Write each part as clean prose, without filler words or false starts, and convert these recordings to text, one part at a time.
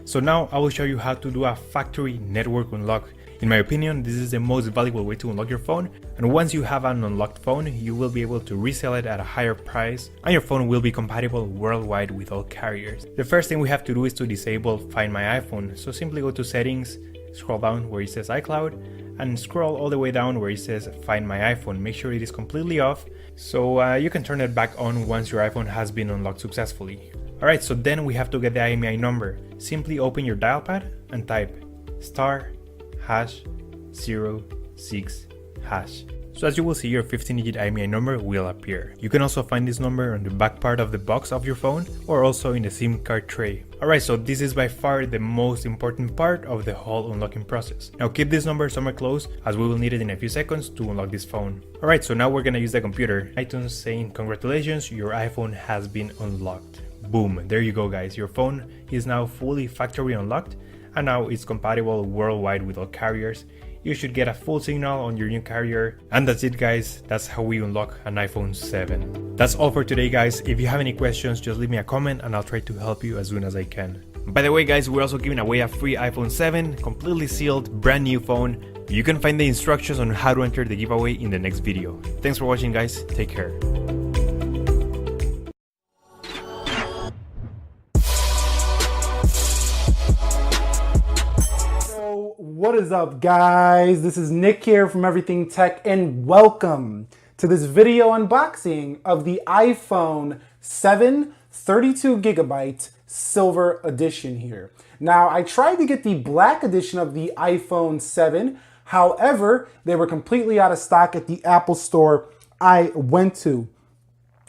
So now I will show you how to do a factory network unlock. In my opinion, this is the most valuable way to unlock your phone, and once you have an unlocked phone, you will be able to resell it at a higher price, and your phone will be compatible worldwide with all carriers. The first thing we have to do is to disable Find My iPhone, so simply go to Settings, scroll down where it says iCloud, and scroll all the way down where it says Find My iPhone. Make sure it is completely off, so you can turn it back on once your iPhone has been unlocked successfully. Alright, so then we have to get the IMEI number. Simply open your dial pad and type *#06#. So as you will see, your 15-digit IMEI number will appear. You can also find this number on the back part of the box of your phone or also in the SIM card tray. Alright, so this is by far the most important part of the whole unlocking process. Now keep this number somewhere close as we will need it in a few seconds to unlock this phone. Alright, so now we're gonna use the computer. iTunes saying congratulations, your iPhone has been unlocked. Boom, there you go guys, your phone is now fully factory unlocked and now it's compatible worldwide with all carriers. You should get a full signal on your new carrier. And that's it guys, that's how we unlock an iPhone 7. That's all for today guys. If you have any questions, just leave me a comment and I'll try to help you as soon as I can. By the way guys, we're also giving away a free iPhone 7, completely sealed, brand new phone. You can find the instructions on how to enter the giveaway in the next video. Thanks for watching guys, take care. What is up guys, this is Nick here from Everything Tech and welcome to this video unboxing of the iPhone 7 32GB Silver Edition here. Now I tried to get the black edition of the iPhone 7, however they were completely out of stock at the Apple store I went to.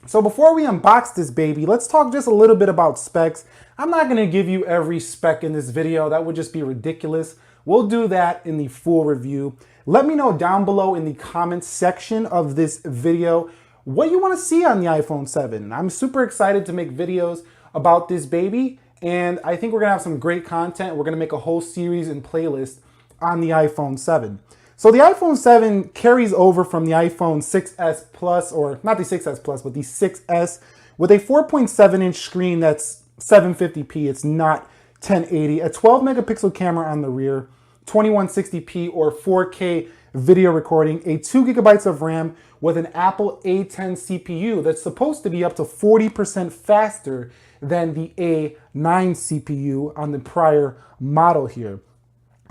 So before we unbox this baby, let's talk just a little bit about specs. I'm not going to give you every spec in this video, that would just be ridiculous. We'll do that in the full review. Let me know down below in the comments section of this video what you want to see on the iPhone 7. I'm super excited to make videos about this baby, and I think we're going to have some great content. We're going to make a whole series and playlist on the iPhone 7. So the iPhone 7 carries over from the iPhone 6s Plus, or not the 6s Plus, but the 6s, with a 4.7-inch screen that's 750p. It's not 1080, a 12 megapixel camera on the rear, 2160p or 4K video recording, a 2 gigabytes of RAM with an Apple A10 CPU that's supposed to be up to 40% faster than the A9 CPU on the prior model here.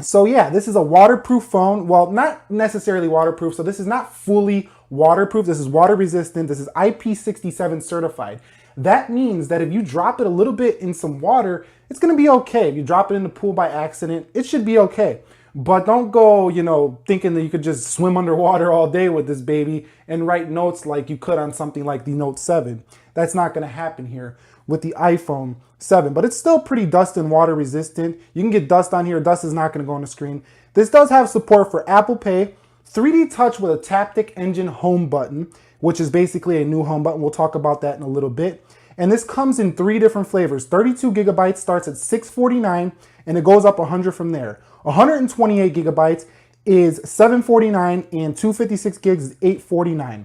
So yeah, this is a waterproof phone. Well, not necessarily waterproof. So this is not fully waterproof. This is water resistant. This is IP67 certified. That means that if you drop it a little bit in some water, it's going to be okay. If you drop it in the pool by accident, it should be okay. But don't go, thinking that you could just swim underwater all day with this baby and write notes like you could on something like the Note 7. That's not going to happen here with the iPhone 7. But it's still pretty dust and water resistant. You can get dust on here. Dust is not going to go on the screen. This does have support for Apple Pay, 3D Touch with a Taptic Engine home button, which is basically a new home button. We'll talk about that in a little bit. And this comes in 3 different flavors. 32 gigabytes starts at $649 and it goes up 100 from there. 128 gigabytes is $749 and 256 gigs is $849.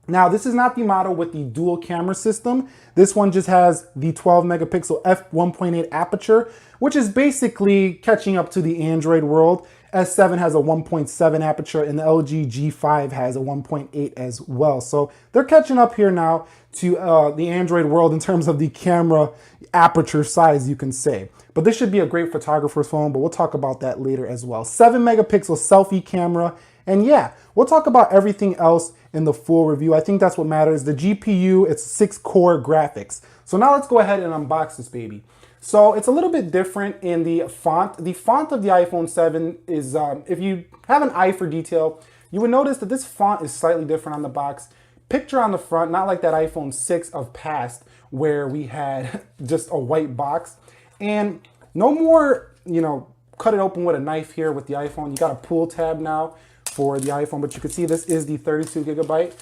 Now this is not the model with the dual camera system. This one just has the 12 megapixel f1.8 aperture, which is basically catching up to the Android world. S7 has a 1.7 aperture and the LG G5 has a 1.8 as well. So they're catching up here now to the Android world in terms of the camera aperture size, you can say. But this should be a great photographer's phone, but we'll talk about that later as well. 7 megapixel selfie camera. And yeah, we'll talk about everything else in the full review. I think that's what matters. The GPU, it's 6-core graphics. So now let's go ahead and unbox this baby. So it's a little bit different in the font. The font of the iPhone 7 is, if you have an eye for detail, you would notice that this font is slightly different on the box. Picture on the front, not like that iPhone 6 of past where we had just a white box. And no more, cut it open with a knife here with the iPhone. You got a pull tab now for the iPhone, but you can see this is the 32 gigabyte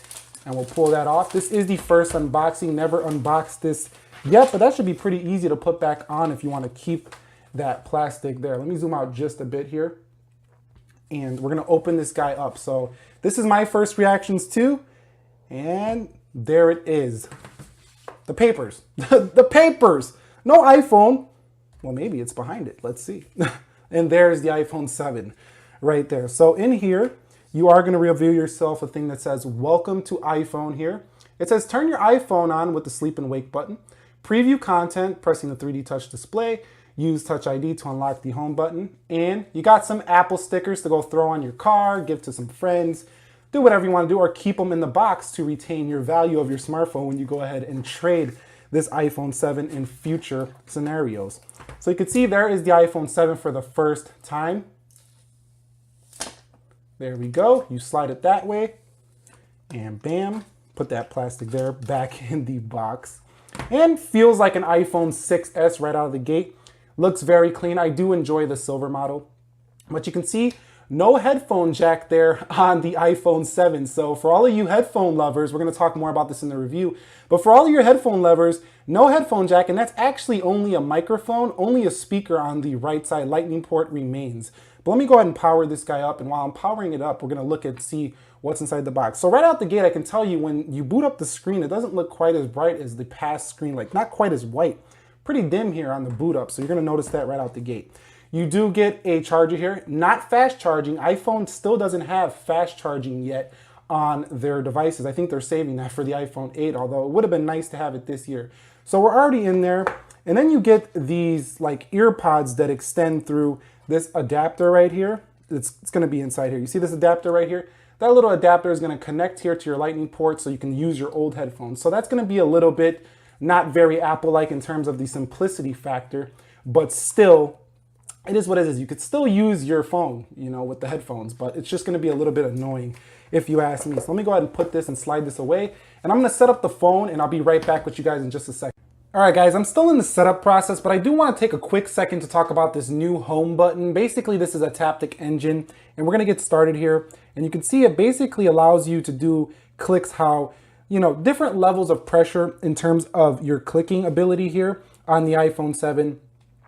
and we'll pull that off. This is the first unboxing, never unboxed this yet, but that should be pretty easy to put back on if you want to keep that plastic there. Let me zoom out just a bit here and we're going to open this guy up. So this is my first reactions too, and there it is. The papers, the papers, no iPhone. Well, maybe it's behind it. Let's see. And there's the iPhone 7 right there. So in here, you are going to reveal yourself a thing that says, welcome to iPhone here. It says, turn your iPhone on with the sleep and wake button. Preview content, pressing the 3D touch display. Use Touch ID to unlock the home button. And you got some Apple stickers to go throw on your car, give to some friends, do whatever you want to do, or keep them in the box to retain your value of your smartphone when you go ahead and trade this iPhone 7 in future scenarios. So you can see there is the iPhone 7 for the first time. There we go. You slide it that way and bam, put that plastic there back in the box. And feels like an iPhone 6S right out of the gate. Looks very clean. I do enjoy the silver model, but you can see no headphone jack there on the iPhone 7. So for all of you headphone lovers, we're going to talk more about this in the review, but for all of your headphone lovers, no headphone jack, and that's actually only a microphone, only a speaker on the right side. Lightning port remains. But let me go ahead and power this guy up, and while I'm powering it up, we're going to look and see what's inside the box. So right out the gate, I can tell you when you boot up the screen, it doesn't look quite as bright as the past screen, like not quite as white. Pretty dim here on the boot up, so you're going to notice that right out the gate. You do get a charger here, not fast charging. iPhone still doesn't have fast charging yet on their devices. I think they're saving that for the iPhone 8, although it would have been nice to have it this year. So we're already in there. And then you get these like ear pods that extend through this adapter right here. It's going to be inside here. You see this adapter right here? That little adapter is going to connect here to your lightning port so you can use your old headphones. So that's going to be a little bit not very Apple-like in terms of the simplicity factor, but still, it is what it is. You could still use your phone, you know, with the headphones, but it's just gonna be a little bit annoying if you ask me. So let me go ahead and put this and slide this away, and I'm gonna set up the phone, and I'll be right back with you guys in just a second. All right, guys, I'm still in the setup process, but I do wanna take a quick second to talk about this new home button. Basically, this is a Taptic engine, and we're gonna get started here. And you can see it basically allows you to do clicks how, you know, different levels of pressure in terms of your clicking ability here on the iPhone 7,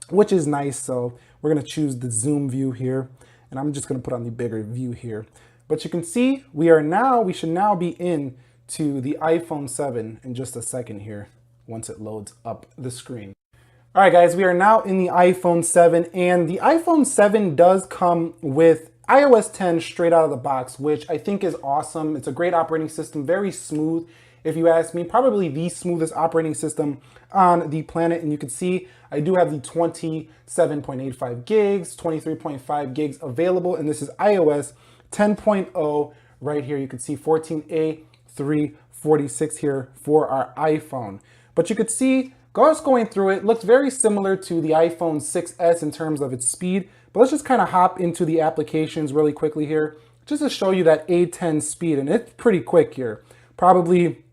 which is nice. So we're going to choose the zoom view here, and I'm just going to put on the bigger view here. But you can see we should now be in to the iPhone 7 in just a second here once it loads up the screen. All right, guys, we are now in the iPhone 7, and the iPhone 7 does come with iOS 10 straight out of the box, which I think is awesome. It's a great operating system, very smooth. If you ask me, probably the smoothest operating system on the planet. And you can see I do have the 27.85 gigs, 23.5 gigs available. And this is iOS 10.0 right here. You can see 14A346 here for our iPhone. But you could see, just going through it, looks very similar to the iPhone 6S in terms of its speed. But let's just kind of hop into the applications really quickly here, just to show you that A10 speed. And it's pretty quick here. Probably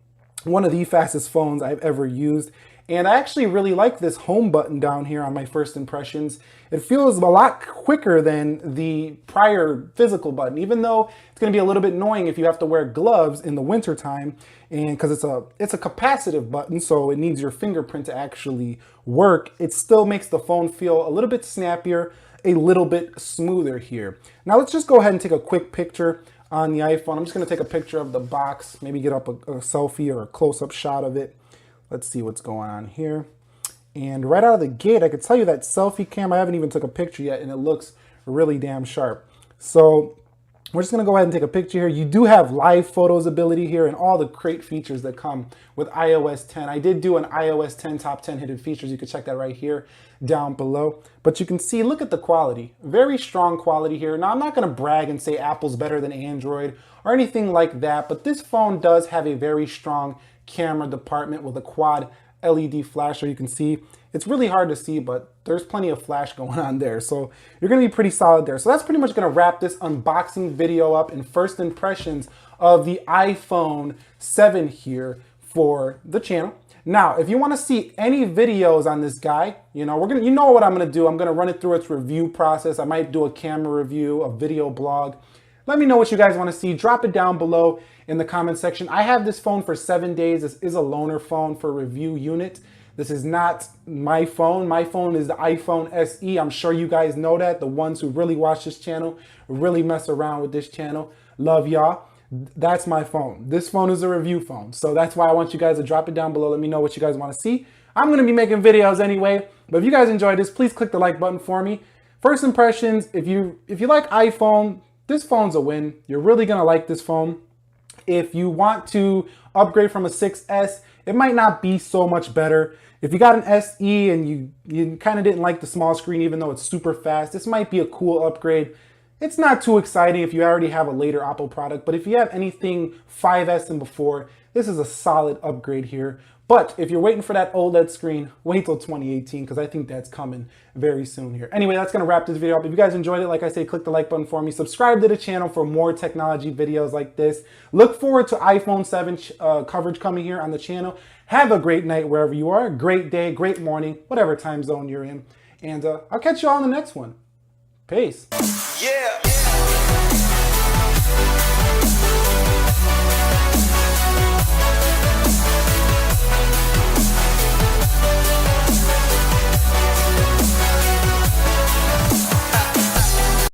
one of the fastest phones I've ever used. And I actually really like this home button down here on my first impressions. It feels a lot quicker than the prior physical button, even though it's going to be a little bit annoying if you have to wear gloves in the wintertime, and because it's a capacitive button, so it needs your fingerprint to actually work. It still makes the phone feel a little bit snappier, a little bit smoother here. Now let's just go ahead and take a quick picture on the iPhone. I'm just going to take a picture of the box, maybe get up a selfie or a close-up shot of it. Let's see what's going on here. And right out of the gate, I could tell you that selfie camera, I haven't even took a picture yet, and it looks really damn sharp. So we're just going to go ahead and take a picture here. You do have live photos ability here and all the great features that come with iOS 10. I did do an iOS 10 top 10 hidden features. You can check that right here down below. But you can see, look at the quality. Very strong quality here. Now, I'm not going to brag and say Apple's better than Android or anything like that, but this phone does have a very strong camera department with a quad LED flasher. You can see it's really hard to see, but there's plenty of flash going on there. So you're going to be pretty solid there. So that's pretty much going to wrap this unboxing video up and first impressions of the iPhone 7 here for the channel. Now, if you want to see any videos on this guy, you know what I'm going to do. I'm going to run it through its review process. I might do a camera review, a video blog. Let me know what you guys want to see. Drop it down below in the comment section. I have this phone for 7 days. This is a loaner phone for review unit. This is not my phone. My phone is the iPhone SE. I'm sure you guys know that. The ones who really watch this channel, really mess around with this channel. Love y'all. That's my phone. This phone is a review phone. So that's why I want you guys to drop it down below. Let me know what you guys want to see. I'm gonna be making videos anyway, but if you guys enjoyed this, please click the like button for me. First impressions, if you like iPhone, this phone's a win. You're really gonna like this phone. If you want to upgrade from a 6S, it might not be so much better. If you got an SE and you kind of didn't like the small screen, even though it's super fast, this might be a cool upgrade. It's not too exciting if you already have a later Apple product, but if you have anything 5S and before, this is a solid upgrade here. But if you're waiting for that OLED screen, wait till 2018 because I think that's coming very soon here. Anyway, that's going to wrap this video up. If you guys enjoyed it, like I say, click the like button for me. Subscribe to the channel for more technology videos like this. Look forward to iPhone 7 coverage coming here on the channel. Have a great night wherever you are. Great day, great morning, whatever time zone you're in. And I'll catch you all in the next one. Peace. Yeah.